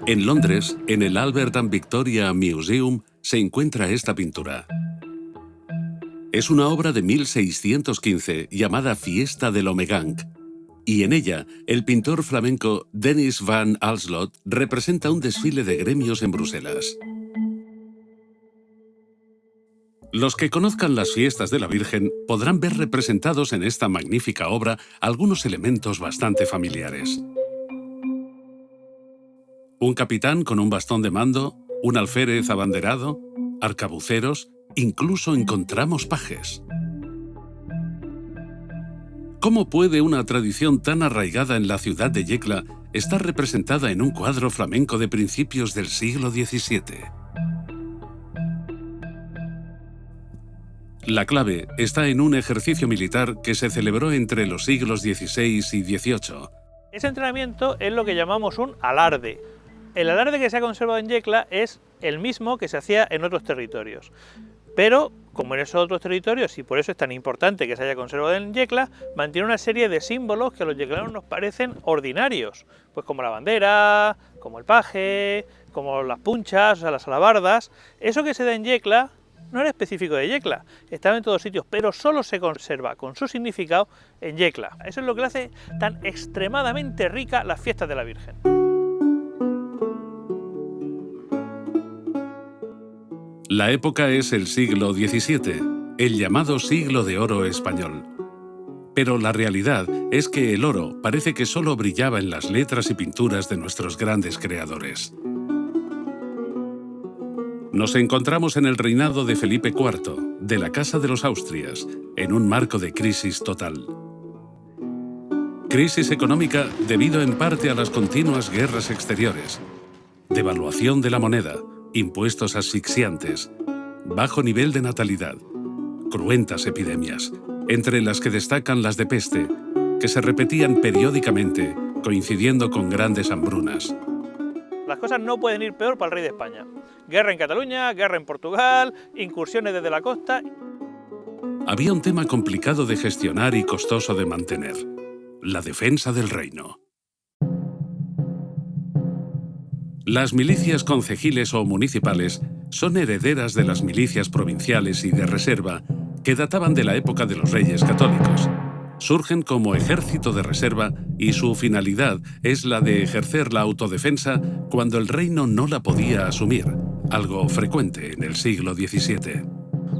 En Londres, en el Albert and Victoria Museum, se encuentra esta pintura. Es una obra de 1615 llamada Fiesta del Omegang, y en ella, el pintor flamenco Dennis van Alslot representa un desfile de gremios en Bruselas. Los que conozcan las fiestas de la Virgen podrán ver representados en esta magnífica obra algunos elementos bastante familiares. Un capitán con un bastón de mando, un alférez abanderado, arcabuceros, incluso encontramos pajes. ¿Cómo puede una tradición tan arraigada en la ciudad de Yecla estar representada en un cuadro flamenco de principios del siglo XVII? La clave está en un ejercicio militar que se celebró entre los siglos XVI y XVIII. Ese entrenamiento es lo que llamamos un alarde. El alarde que se ha conservado en Yecla es el mismo que se hacía en otros territorios. Pero, como en esos otros territorios, y por eso es tan importante que se haya conservado en Yecla, mantiene una serie de símbolos que a los yeclanos nos parecen ordinarios, pues como la bandera, como el paje, como las punchas, o sea, las alabardas. Eso que se da en Yecla no era específico de Yecla, estaba en todos sitios, pero solo se conserva con su significado en Yecla. Eso es lo que le hace tan extremadamente rica las fiestas de la Virgen. La época es el siglo XVII, el llamado siglo de oro español. Pero la realidad es que el oro parece que solo brillaba en las letras y pinturas de nuestros grandes creadores. Nos encontramos en el reinado de Felipe IV, de la Casa de los Austrias, en un marco de crisis total. Crisis económica debido en parte a las continuas guerras exteriores, devaluación de la moneda, impuestos asfixiantes, bajo nivel de natalidad, cruentas epidemias, entre las que destacan las de peste, que se repetían periódicamente, coincidiendo con grandes hambrunas. Las cosas no pueden ir peor para el rey de España. Guerra en Cataluña, guerra en Portugal, incursiones desde la costa. Había un tema complicado de gestionar y costoso de mantener: la defensa del reino. Las milicias concejiles o municipales son herederas de las milicias provinciales y de reserva que databan de la época de los reyes católicos. Surgen como ejército de reserva y su finalidad es la de ejercer la autodefensa cuando el reino no la podía asumir, algo frecuente en el siglo XVII.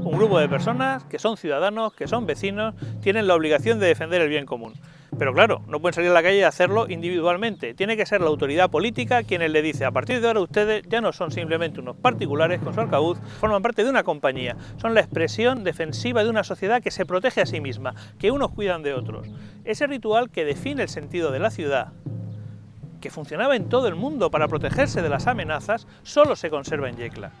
Un grupo de personas que son ciudadanos, que son vecinos, tienen la obligación de defender el bien común. Pero claro, no pueden salir a la calle y hacerlo individualmente. Tiene que ser la autoridad política quien le dice: a partir de ahora ustedes ya no son simplemente unos particulares con su arcabuz, forman parte de una compañía. Son la expresión defensiva de una sociedad que se protege a sí misma, que unos cuidan de otros. Ese ritual que define el sentido de la ciudad, que funcionaba en todo el mundo para protegerse de las amenazas, solo se conserva en Yecla.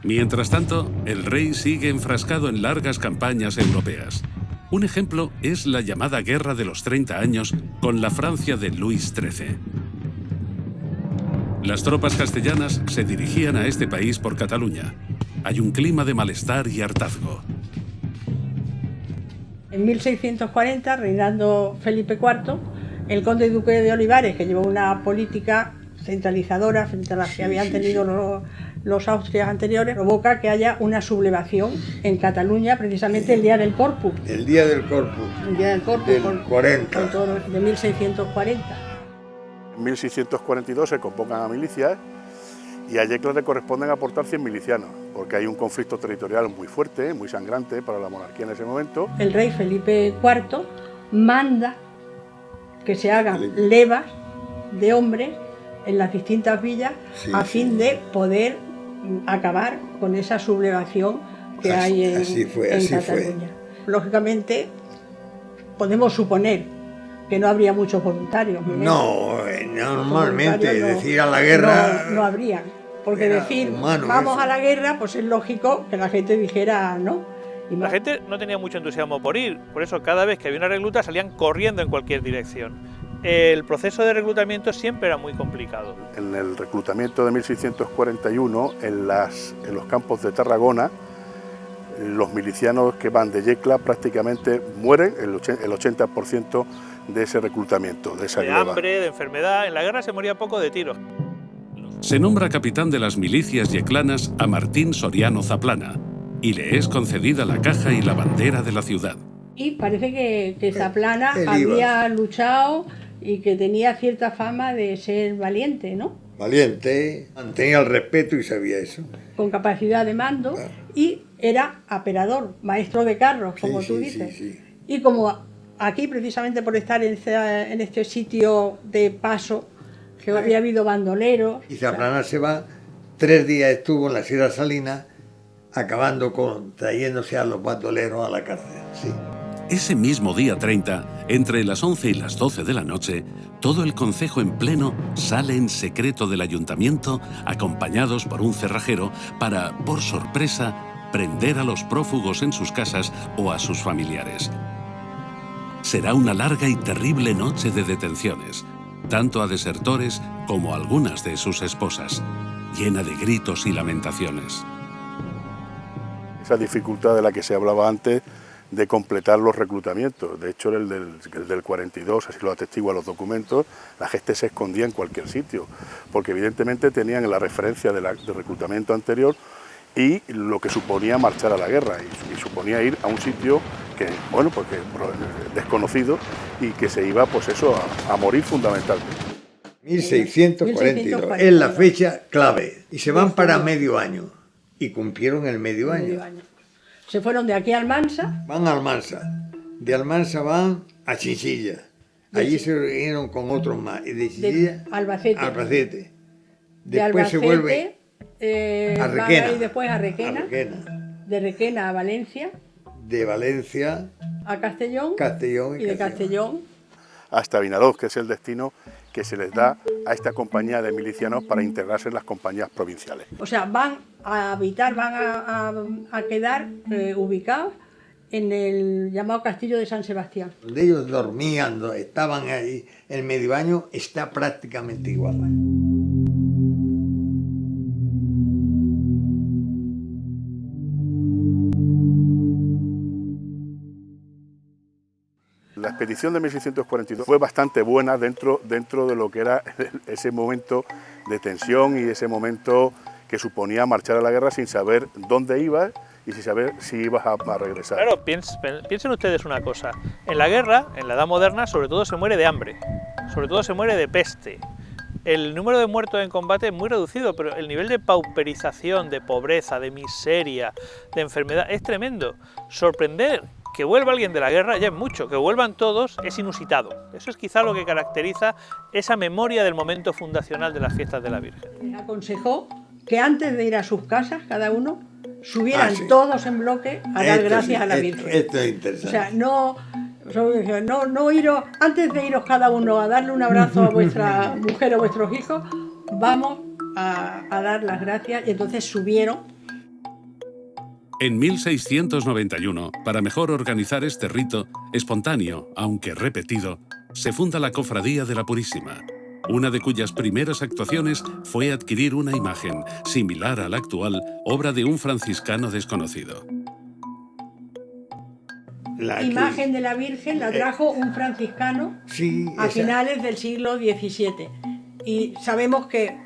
Mientras tanto, el rey sigue enfrascado en largas campañas europeas. Un ejemplo es la llamada Guerra de los 30 años con la Francia de Luis XIII. Las tropas castellanas se dirigían a este país por Cataluña. Hay un clima de malestar y hartazgo. En 1640, reinando Felipe IV, el conde y duque de Olivares, que llevó una política centralizadora frente a las que habían tenido los Austrias anteriores, provoca que haya una sublevación en Cataluña, precisamente el día del Corpus. El día del Corpus. El día del Corpus, del 40. De 1640. En 1642 se convocan a milicias y a Yecla le corresponden aportar 100 milicianos, porque hay un conflicto territorial muy fuerte, muy sangrante para la monarquía en ese momento. El rey Felipe IV manda que se hagan levas de hombres en las distintas villas a fin de poder acabar con esa sublevación que hay en Cataluña. Lógicamente, podemos suponer que no habría muchos voluntarios. No, normalmente decir a la guerra... No habría, porque decir vamos a la guerra, pues es lógico que la gente dijera no. La gente no tenía mucho entusiasmo por ir, por eso cada vez que había una recluta salían corriendo en cualquier dirección. El proceso de reclutamiento siempre era muy complicado. En el reclutamiento de 1641, en los campos de Tarragona, los milicianos que van de Yecla prácticamente mueren, el 80% de ese reclutamiento, de esa de gleba. hambre, de enfermedad. En la guerra se moría poco de tiros. Se nombra capitán de las milicias yeclanas a Martín Soriano Zaplana y le es concedida la caja y la bandera de la ciudad. Y parece que Zaplana él había luchado y que tenía cierta fama de ser valiente, ¿no? Valiente, mantenía el respeto y sabía eso. Con capacidad de mando, Claro. y era aperador, maestro de carros, como Sí, tú sí, dices. sí, sí. Y como aquí, precisamente por estar en este sitio de paso, que había habido bandoleros. Y Zaplana se va, 3 días estuvo en la Sierra Salina, trayéndose a los bandoleros a la cárcel. Sí. Ese mismo día 30, entre las 11 y las 12 de la noche, todo el concejo en pleno sale en secreto del ayuntamiento, acompañados por un cerrajero, para, por sorpresa, prender a los prófugos en sus casas o a sus familiares. Será una larga y terrible noche de detenciones, tanto a desertores como a algunas de sus esposas, llena de gritos y lamentaciones. Esa dificultad de la que se hablaba antes de completar los reclutamientos. De hecho, el del 42, así lo atestiguan los documentos, la gente se escondía en cualquier sitio, porque evidentemente tenían la referencia del reclutamiento anterior y lo que suponía marchar a la guerra, y suponía ir a un sitio que, bueno, porque desconocido, y que se iba, pues eso, a morir fundamentalmente. 1642 es la fecha clave y se van para medio año y cumplieron el medio año. Se fueron de aquí a Almansa. Van a Almansa, de Almansa van a Chinchilla, allí se reunieron con otros más, y de Chinchilla Albacete. Albacete. De Después se vuelve a Requena. y después a Requena. A Requena. De Requena a Valencia. De Valencia A Castellón. Castellón Y de Castellón hasta Vinalós, que es el destino que se les da a esta compañía de milicianos para integrarse en las compañías provinciales. O sea, van a habitar, van a quedar ubicados en el llamado Castillo de San Sebastián. Donde ellos dormían, estaban ahí, el medio año está prácticamente igual. La expedición de 1642 fue bastante buena dentro de lo que era ese momento de tensión y ese momento que suponía marchar a la guerra sin saber dónde ibas y sin saber si ibas a regresar. Claro, piensen ustedes una cosa. En la guerra, en la Edad Moderna, sobre todo se muere de hambre, sobre todo se muere de peste. El número de muertos en combate es muy reducido, pero el nivel de pauperización, de pobreza, de miseria, de enfermedad es tremendo. Sorprender que vuelva alguien de la guerra ya es mucho, que vuelvan todos es inusitado. Eso es quizá lo que caracteriza esa memoria del momento fundacional de las fiestas de la Virgen. Les aconsejó que antes de ir a sus casas, cada uno, subieran sí. todos en bloque a dar gracias a la Virgen. Esto es interesante. O sea, no iros, antes de iros cada uno a darle un abrazo a vuestra mujer o vuestros hijos, vamos a dar las gracias, y entonces subieron. En 1691, para mejor organizar este rito, espontáneo, aunque repetido, se funda la Cofradía de la Purísima, una de cuyas primeras actuaciones fue adquirir una imagen, similar a la actual, obra de un franciscano desconocido. La imagen de la Virgen la trajo un franciscano a finales del siglo XVII. Y sabemos que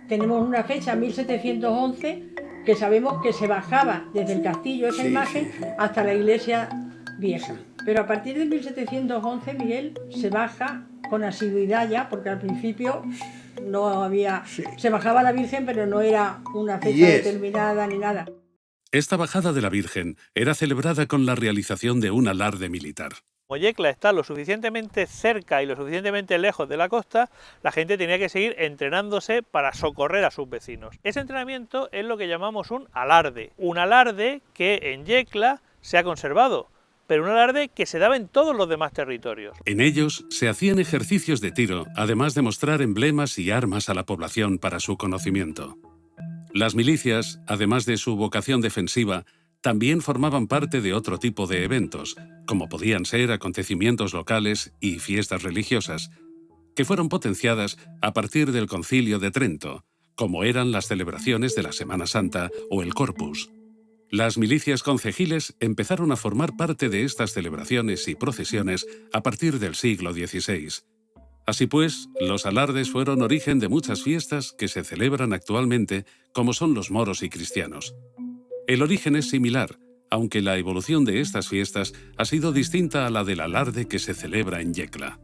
tenemos una fecha, 1711, que sabemos que se bajaba desde el castillo esa imagen hasta la iglesia vieja. Pero a partir de 1711, Miguel, se baja con asiduidad ya, porque al principio no había... Se bajaba la Virgen, pero no era una fecha determinada ni nada. Esta bajada de la Virgen era celebrada con la realización de un alarde militar. Como Yecla está lo suficientemente cerca y lo suficientemente lejos de la costa, la gente tenía que seguir entrenándose para socorrer a sus vecinos. Ese entrenamiento es lo que llamamos un alarde que en Yecla se ha conservado, pero un alarde que se daba en todos los demás territorios. En ellos se hacían ejercicios de tiro, además de mostrar emblemas y armas a la población para su conocimiento. Las milicias, además de su vocación defensiva, también formaban parte de otro tipo de eventos, como podían ser acontecimientos locales y fiestas religiosas, que fueron potenciadas a partir del Concilio de Trento, como eran las celebraciones de la Semana Santa o el Corpus. Las milicias concejiles empezaron a formar parte de estas celebraciones y procesiones a partir del siglo XVI. Así pues, los alardes fueron origen de muchas fiestas que se celebran actualmente, como son los moros y cristianos. El origen es similar, aunque la evolución de estas fiestas ha sido distinta a la del alarde que se celebra en Yecla.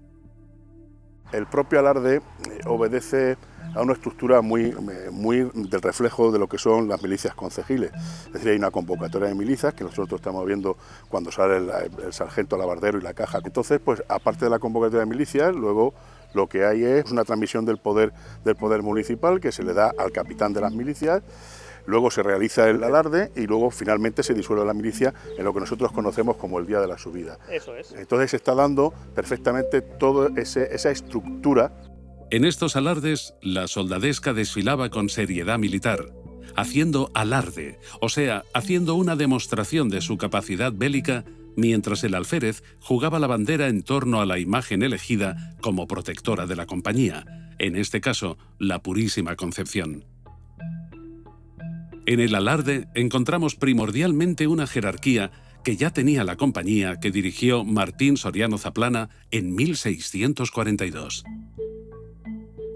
El propio alarde obedece a una estructura muy del reflejo de lo que son las milicias concejiles. Es decir, hay una convocatoria de milicias que nosotros estamos viendo cuando sale el sargento alabardero y la caja. Entonces, pues aparte de la convocatoria de milicias, luego lo que hay es una transmisión del poder municipal que se le da al capitán de las milicias. Luego se realiza el alarde y luego finalmente se disuelve la milicia en lo que nosotros conocemos como el día de la subida. Eso es. Entonces se está dando perfectamente toda esa estructura. En estos alardes, la soldadesca desfilaba con seriedad militar, haciendo alarde, o sea, haciendo una demostración de su capacidad bélica, mientras el alférez jugaba la bandera en torno a la imagen elegida como protectora de la compañía, en este caso, la Purísima Concepción. En el alarde encontramos primordialmente una jerarquía que ya tenía la compañía que dirigió Martín Soriano Zaplana en 1642.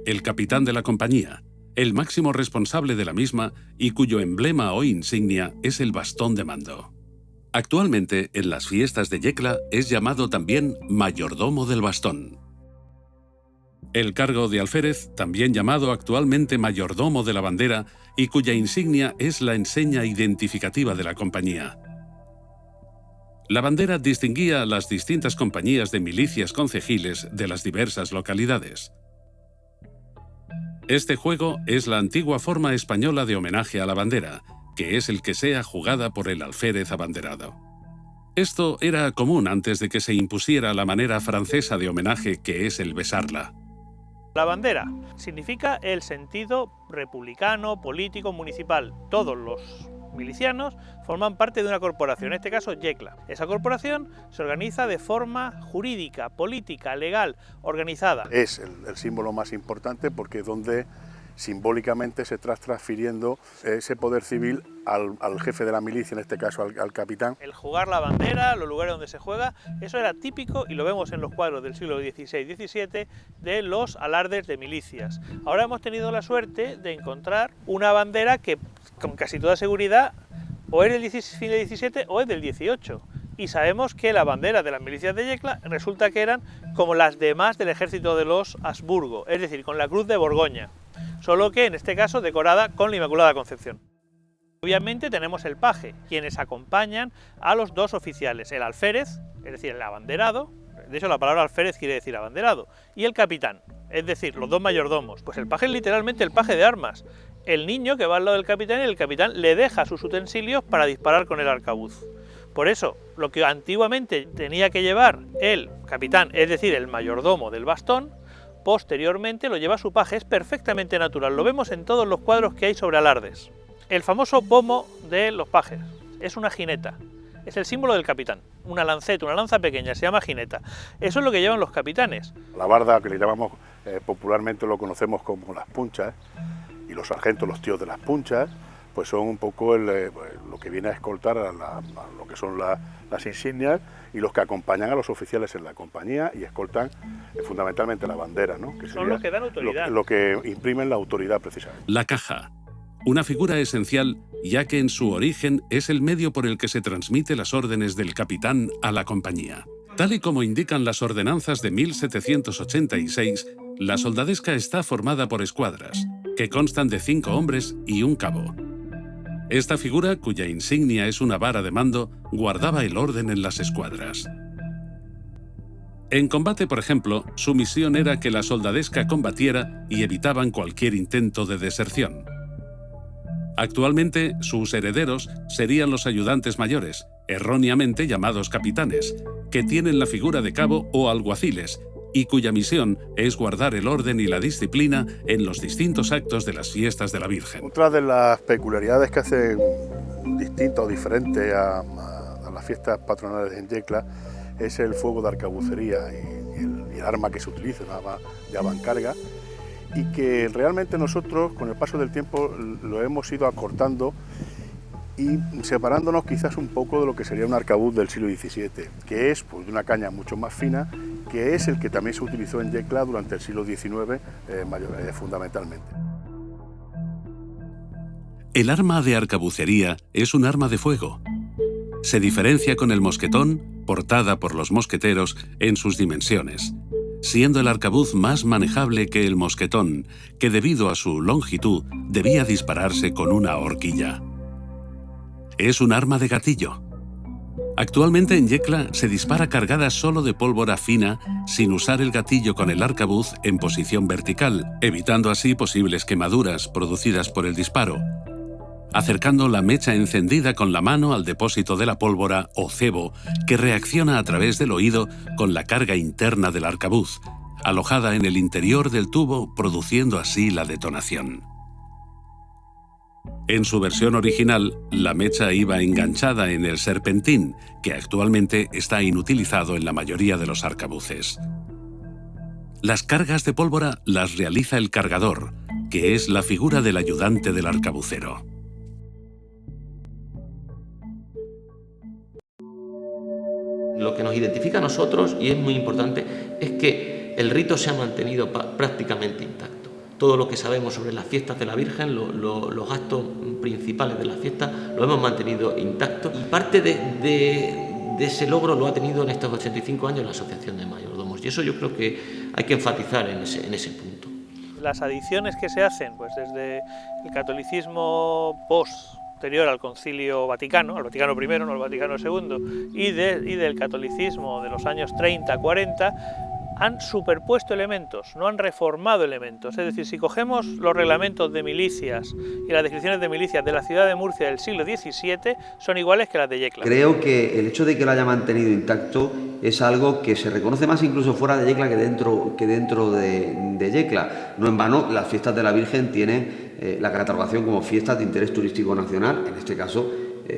El capitán de la compañía, el máximo responsable de la misma y cuyo emblema o insignia es el bastón de mando. Actualmente, en las fiestas de Yecla es llamado también mayordomo del bastón. El cargo de alférez, también llamado actualmente mayordomo de la bandera y cuya insignia es la enseña identificativa de la compañía. La bandera distinguía a las distintas compañías de milicias concejiles de las diversas localidades. Este juego es la antigua forma española de homenaje a la bandera, que es el que sea jugada por el alférez abanderado. Esto era común antes de que se impusiera la manera francesa de homenaje, que es el besarla. La bandera significa el sentido republicano, político, municipal. Todos los milicianos forman parte de una corporación, en este caso Yecla. Esa corporación se organiza de forma jurídica, política, legal, organizada. Es el símbolo más importante porque es donde simbólicamente se está transfiriendo ese poder civil al jefe de la milicia, en este caso al capitán. El jugar la bandera, los lugares donde se juega, eso era típico y lo vemos en los cuadros del siglo XVI-XVII de los alardes de milicias. Ahora hemos tenido la suerte de encontrar una bandera que con casi toda seguridad o es del fin del XVII o es del XVIII. Y sabemos que la bandera de las milicias de Yecla resulta que eran como las demás del ejército de los Habsburgo, es decir, con la cruz de Borgoña, solo que en este caso decorada con la Inmaculada Concepción. Obviamente tenemos el paje, quienes acompañan a los dos oficiales, el alférez, es decir, el abanderado, de hecho la palabra alférez quiere decir abanderado, y el capitán, es decir, los dos mayordomos. Pues el paje es literalmente el paje de armas, el niño que va al lado del capitán y el capitán le deja sus utensilios para disparar con el arcabuz. Por eso, lo que antiguamente tenía que llevar el capitán, es decir, el mayordomo del bastón, posteriormente lo lleva su paje, es perfectamente natural, lo vemos en todos los cuadros que hay sobre alardes. El famoso pomo de los pajes es una jineta, es el símbolo del capitán, una lanceta, una lanza pequeña, se llama jineta. Eso es lo que llevan los capitanes. La barda, que le llamamos popularmente, lo conocemos como las punchas, y los sargentos, los tíos de las punchas, pues son un poco lo que viene a escoltar a lo que son las insignias y los que acompañan a los oficiales en la compañía y escoltan fundamentalmente la bandera, ¿no? Que son los que dan autoridad. Lo que imprimen la autoridad precisamente. La caja, una figura esencial ya que en su origen es el medio por el que se transmite las órdenes del capitán a la compañía. Tal y como indican las ordenanzas de 1786, la soldadesca está formada por escuadras, que constan de 5 hombres y un cabo. Esta figura, cuya insignia es una vara de mando, guardaba el orden en las escuadras. En combate, por ejemplo, su misión era que la soldadesca combatiera y evitaban cualquier intento de deserción. Actualmente, sus herederos serían los ayudantes mayores, erróneamente llamados capitanes, que tienen la figura de cabo o alguaciles, y cuya misión es guardar el orden y la disciplina en los distintos actos de las fiestas de la Virgen. Otra de las peculiaridades que hacen distinta o diferente a las fiestas patronales en Yecla es el fuego de arcabucería y el arma que se utiliza, una arma de avancarga, y que realmente nosotros con el paso del tiempo lo hemos ido acortando y separándonos quizás un poco de lo que sería un arcabuz del siglo XVII, que es pues, de una caña mucho más fina, que es el que también se utilizó en Yecla durante el siglo XIX fundamentalmente. El arma de arcabucería es un arma de fuego. Se diferencia con el mosquetón, portada por los mosqueteros, en sus dimensiones, siendo el arcabuz más manejable que el mosquetón, que debido a su longitud debía dispararse con una horquilla. Es un arma de gatillo. Actualmente en Yecla se dispara cargada solo de pólvora fina, sin usar el gatillo con el arcabuz en posición vertical, evitando así posibles quemaduras producidas por el disparo, acercando la mecha encendida con la mano al depósito de la pólvora o cebo, que reacciona a través del oído con la carga interna del arcabuz, alojada en el interior del tubo, produciendo así la detonación. En su versión original, la mecha iba enganchada en el serpentín, que actualmente está inutilizado en la mayoría de los arcabuces. Las cargas de pólvora las realiza el cargador, que es la figura del ayudante del arcabucero. Lo que nos identifica a nosotros, y es muy importante, es que el rito se ha mantenido prácticamente intacto. Todo lo que sabemos sobre las fiestas de la Virgen, los gastos principales de las fiestas, lo hemos mantenido intacto, y parte de ese logro lo ha tenido en estos 85 años la Asociación de Mayordomos, y eso yo creo que hay que enfatizar en ese punto. Las adiciones que se hacen, pues desde el catolicismo posterior al Concilio Vaticano, al Vaticano I, no al Vaticano II, y del catolicismo de los años 30-40, han superpuesto elementos, no han reformado elementos. Es decir, si cogemos los reglamentos de milicias y las descripciones de milicias de la ciudad de Murcia del siglo XVII, son iguales que las de Yecla. Creo que el hecho de que lo haya mantenido intacto es algo que se reconoce más incluso fuera de Yecla que dentro de Yecla. No en vano, las fiestas de la Virgen tienen la catalogación como fiestas de interés turístico nacional, en este caso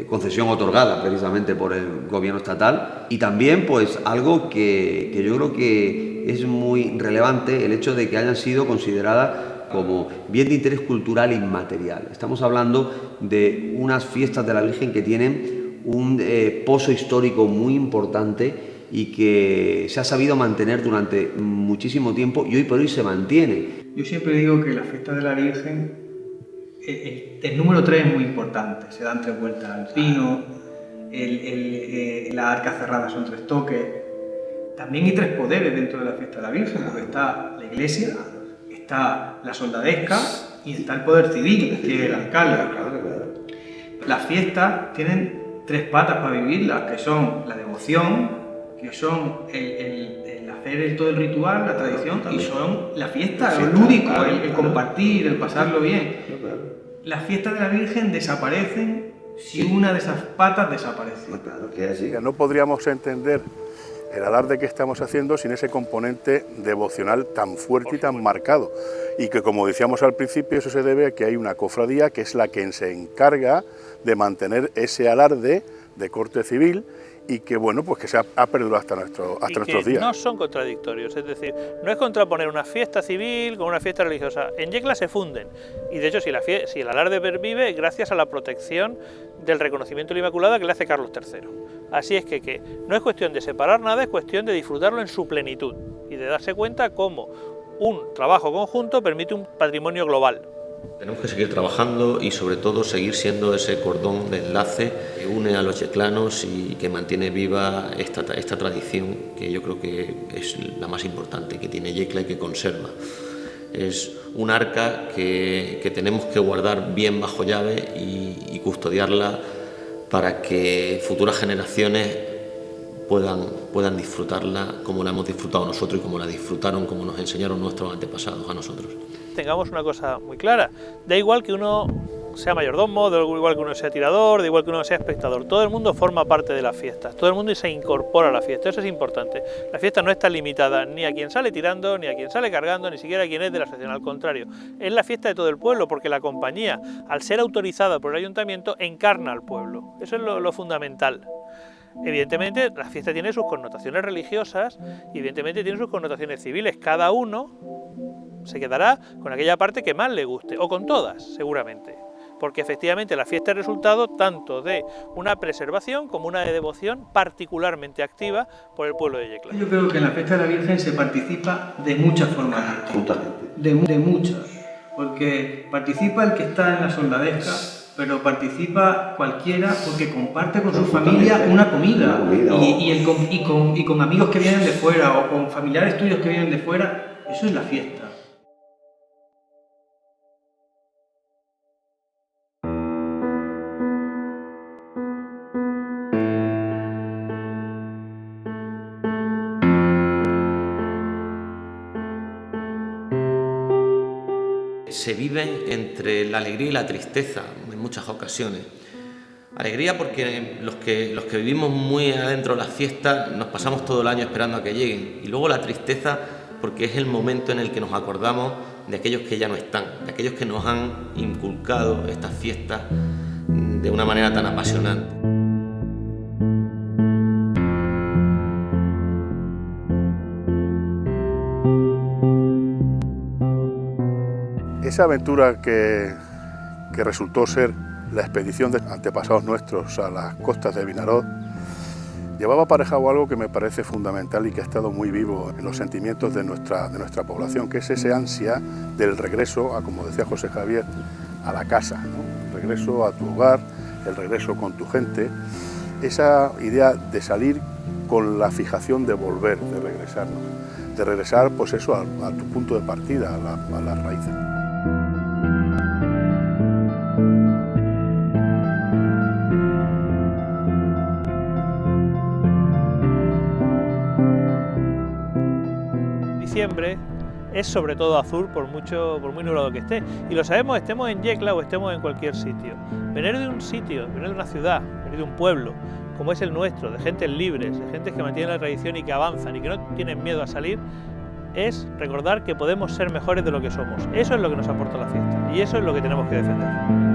concesión otorgada precisamente por el gobierno estatal, y también pues algo que yo creo que es muy relevante, el hecho de que hayan sido consideradas como bien de interés cultural inmaterial. Estamos hablando de unas fiestas de la Virgen que tienen un pozo histórico muy importante y que se ha sabido mantener durante muchísimo tiempo y hoy por hoy se mantiene. Yo siempre digo que la fiesta de la Virgen, el número 3 es muy importante, se dan 3 vueltas al pino, la arca cerrada son 3 toques. También hay 3 poderes dentro de la fiesta de la Virgen, porque está la iglesia, está la soldadesca y está el poder civil, que es el alcalde. Las fiestas tienen 3 patas para vivirlas, que son la devoción, que son el hacer todo el ritual, la tradición, y son la fiesta, lo lúdico, el compartir, el pasarlo bien. Las fiestas de la Virgen desaparecen si una de esas patas desaparece. No podríamos entender el alarde que estamos haciendo sin ese componente devocional tan fuerte y tan marcado, y que, como decíamos al principio, eso se debe a que hay una cofradía que es la que se encarga de mantener ese alarde de corte civil y que, bueno, pues que se ha perdurado hasta nuestros días. No son contradictorios, es decir, no es contraponer una fiesta civil con una fiesta religiosa. En Yecla se funden, y de hecho si el alarde pervive gracias a la protección del reconocimiento de la Inmaculada que le hace Carlos III. Así es que no es cuestión de separar nada, es cuestión de disfrutarlo en su plenitud y de darse cuenta cómo un trabajo conjunto permite un patrimonio global. Tenemos que seguir trabajando y sobre todo seguir siendo ese cordón de enlace que une a los yeclanos y que mantiene viva esta tradición que yo creo que es la más importante que tiene Yecla y que conserva. Es un arca que tenemos que guardar bien bajo llave y custodiarla para que futuras generaciones puedan disfrutarla como la hemos disfrutado nosotros y como la disfrutaron, como nos enseñaron nuestros antepasados a nosotros. Tengamos una cosa muy clara, da igual que uno sea mayordomo, da igual que uno sea tirador, da igual que uno sea espectador, todo el mundo forma parte de las fiestas, todo el mundo se incorpora a la fiesta, eso es importante. La fiesta no está limitada ni a quien sale tirando, ni a quien sale cargando, ni siquiera a quien es de la asociación, al contrario, es la fiesta de todo el pueblo, porque la compañía, al ser autorizada por el ayuntamiento, encarna al pueblo, eso es lo fundamental. Evidentemente la fiesta tiene sus connotaciones religiosas y evidentemente tiene sus connotaciones civiles, cada uno se quedará con aquella parte que más le guste, o con todas, seguramente. porque efectivamente la fiesta es resultado tanto de una preservación como una de devoción particularmente activa por el pueblo de Yecla. Yo creo que en la fiesta de la Virgen se participa de muchas formas, de muchas, porque participa el que está en la soldadesca, pero participa cualquiera porque comparte con su familia una comida y con amigos que vienen de fuera o con familiares tuyos que vienen de fuera. Eso es la fiesta. Se vive entre la alegría y la tristeza en muchas ocasiones. Alegría porque los que vivimos muy adentro de las fiestas nos pasamos todo el año esperando a que lleguen, y luego la tristeza porque es el momento en el que nos acordamos de aquellos que ya no están, de aquellos que nos han inculcado estas fiestas de una manera tan apasionante. Esa aventura que resultó ser la expedición de antepasados nuestros a las costas de Vinaròs llevaba aparejado algo que me parece fundamental y que ha estado muy vivo en los sentimientos de nuestra población, que es ese ansia del regreso, como decía José Javier, a la casa, ¿no? El regreso a tu hogar, el regreso con tu gente, esa idea de salir con la fijación de volver, de regresar pues eso, a tu punto de partida, a las raíces. Diciembre es sobre todo azul por muy nublado que esté, y lo sabemos estemos en Yecla o estemos en cualquier sitio. Venir de un sitio, venir de una ciudad, venir de un pueblo como es el nuestro, de gentes libres, de gentes que mantienen la tradición y que avanzan y que no tienen miedo a salir, es recordar que podemos ser mejores de lo que somos. Eso es lo que nos aporta la fiesta y eso es lo que tenemos que defender.